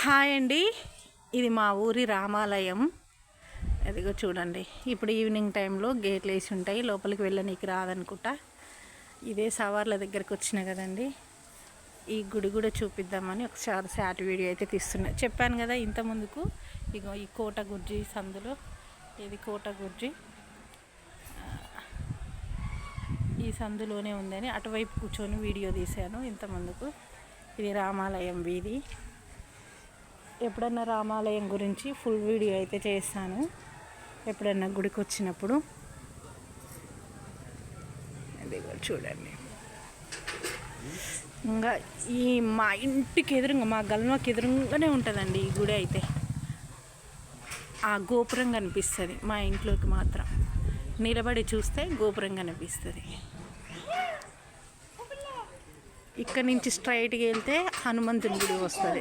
Hi అండి, ఇది మా ఊరి రామాలయం. అదిగో చూడండి, ఇప్పుడు ఈవినింగ్ టైంలో గేట్లు వేసి ఉంటాయి, లోపలికి వెళ్ళనీకి రాదనుకుంటా. ఇదే సవార్ల దగ్గరికి వచ్చిన కదండి, ఈ గుడి కూడా చూపిద్దామని ఒకసారి షార్ట్ వీడియో అయితే తీస్తున్నా. చెప్పాను కదా ఇంత ముందుకు, ఇగో ఈ కోట గుర్జి సందులో, ఇది కోట గుర్జి ఈ సందులోనే ఉందని అటువైపు కూర్చొని వీడియో తీశాను ఇంత ముందుకు. ఇది రామాలయం వీధి. ఎప్పుడన్నా రామాలయం గురించి ఫుల్ వీడియో అయితే చేస్తాను ఎప్పుడన్నా గుడికి వచ్చినప్పుడు. అది చూడండి, ఇంకా ఈ మా ఇంటికి ఎదురుగా, మా గల్మకి ఎదురుగానే ఉంటుందండి ఈ గుడి అయితే. ఆ గోపురం కనిపిస్తుంది మా ఇంట్లోకి మాత్రం, నిలబడి చూస్తే గోపురం కనిపిస్తుంది. ఇక్కడ నుంచి స్ట్రైట్గా వెళ్తే హనుమంతుని గుడి వస్తుంది.